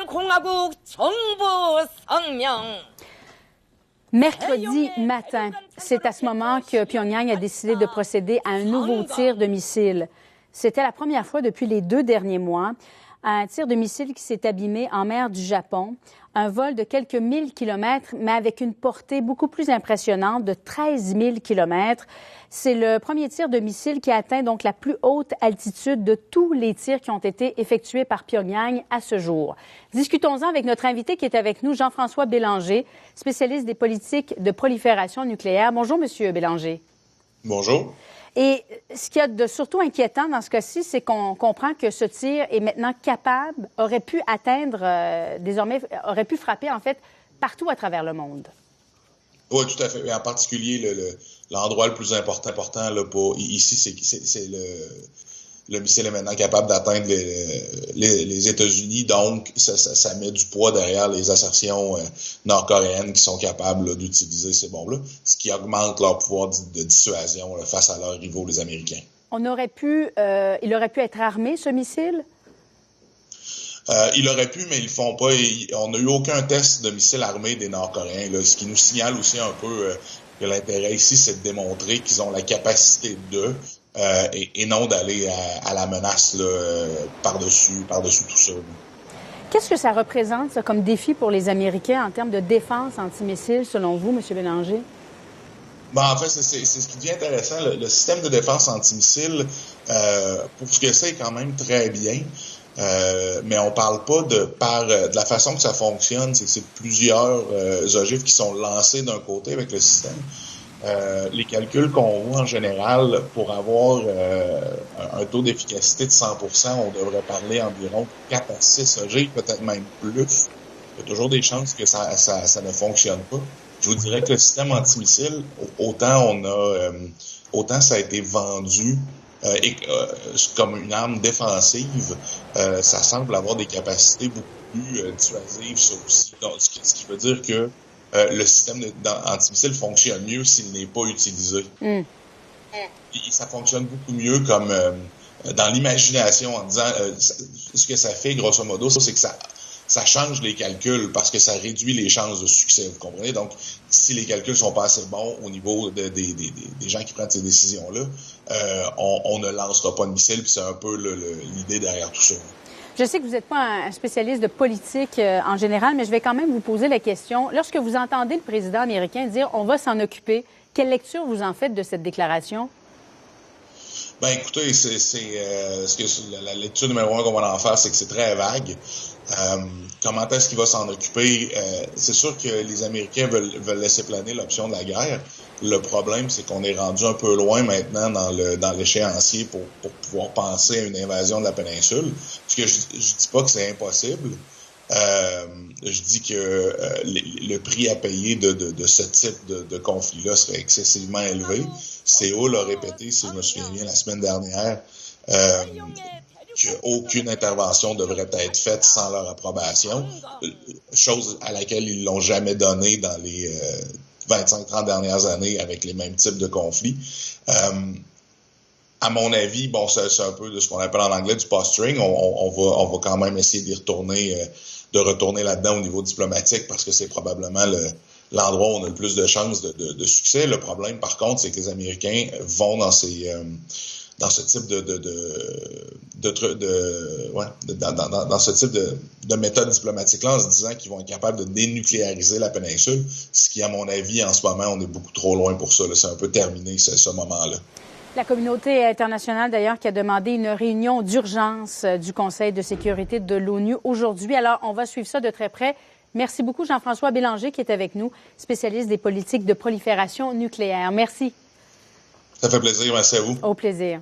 대한민국공화국 정부 성명. Mercredi matin, c'est à ce moment que Pyongyang a décidé de procéder à un nouveau tir de missile. C'était la première fois depuis les 2 derniers mois. Un tir de missile qui s'est abîmé en mer du Japon. Un vol de quelques 1000 kilomètres, mais avec une portée beaucoup plus impressionnante de 13 000 kilomètres. C'est le premier tir de missile qui a atteint donc la plus haute altitude de tous les tirs qui ont été effectués par Pyongyang à ce jour. Discutons-en avec notre invité qui est avec nous, Jean-François Bélanger, spécialiste des politiques de prolifération nucléaire. Bonjour, Monsieur Bélanger. Bonjour. Et ce qu'il y a de surtout inquiétant dans ce cas-ci, c'est qu'on comprend que ce tir est maintenant capable, aurait pu atteindre, désormais, aurait pu frapper, en fait, partout à travers le monde. Oui, tout à fait. Et en particulier, l'endroit le plus important là, ici, c'est le missile est maintenant capable d'atteindre les États-Unis. Donc, ça met du poids derrière les assertions nord-coréennes qui sont capables là, d'utiliser ces bombes-là, ce qui augmente leur pouvoir de dissuasion là, face à leurs rivaux, les Américains. Il aurait pu être armé, ce missile? Il aurait pu, mais ils le font pas. On n'a eu aucun test de missile armé des Nord-Coréens, là, ce qui nous signale aussi un peu que l'intérêt ici, c'est de démontrer qu'ils ont la capacité et non d'aller à la menace là, par-dessus tout ça. Qu'est-ce que ça représente, ça, comme défi pour les Américains en termes de défense antimissile, selon vous, M. Bélanger? En fait, c'est ce qui devient intéressant. Le système de défense antimissile, pour ce que c'est, est quand même très bien. Mais on parle pas de la façon que ça fonctionne, c'est plusieurs ogives qui sont lancés d'un côté avec le système. Les calculs qu'on voit en général, pour avoir un taux d'efficacité de 100%, on devrait parler environ 4 à 6 ogives, peut-être même plus. Il y a toujours des chances que ça ne fonctionne pas. Je vous dirais que le système antimissile, autant ça a été vendu comme une arme défensive, ça semble avoir des capacités beaucoup plus dissuasives, ça aussi. Donc, ce qui veut dire que le système antimissile fonctionne mieux s'il n'est pas utilisé. Et ça fonctionne beaucoup mieux comme dans l'imagination, en disant ce que ça fait, grosso modo, c'est que ça change les calculs parce que ça réduit les chances de succès, vous comprenez? Donc, si les calculs sont pas assez bons au niveau des gens qui prennent ces décisions-là, on ne lancera pas de missile, puis c'est un peu l'idée derrière tout ça. Je sais que vous n'êtes pas un spécialiste de politique en général, mais je vais quand même vous poser la question. Lorsque vous entendez le président américain dire « on va s'en occuper », quelle lecture vous en faites de cette déclaration? Écoutez, la lecture numéro 1 qu'on va en faire, c'est que c'est très vague. Comment est-ce qu'il va s'en occuper? C'est sûr que les Américains veulent laisser planer l'option de la guerre. Le problème, c'est qu'on est rendu un peu loin maintenant dans l'échéancier pour pouvoir penser à une invasion de la péninsule. Parce que je dis pas que c'est impossible. Je dis que le prix à payer de ce type de conflit-là serait excessivement élevé. Séoul a répété, si je me souviens bien, la semaine dernière, qu'aucune intervention devrait être faite sans leur approbation, chose à laquelle ils l'ont jamais donnée dans les 25-30 dernières années avec les mêmes types de conflits. À mon avis, c'est un peu de ce qu'on appelle en anglais du posturing. On va quand même essayer de retourner là-dedans au niveau diplomatique parce que c'est probablement l'endroit où on a le plus de chances de succès. Le problème, par contre, c'est que les Américains vont dans ce type dans ce type de méthode diplomatique-là en se disant qu'ils vont être capables de dénucléariser la péninsule, ce qui, à mon avis, en ce moment, on est beaucoup trop loin pour ça. Là. C'est un peu terminé, ce moment-là. La communauté internationale, d'ailleurs, qui a demandé une réunion d'urgence du Conseil de sécurité de l'ONU aujourd'hui. Alors, on va suivre ça de très près. Merci beaucoup, Jean-François Bélanger, qui est avec nous, spécialiste des politiques de prolifération nucléaire. Merci. Ça fait plaisir. Merci à vous. Au plaisir.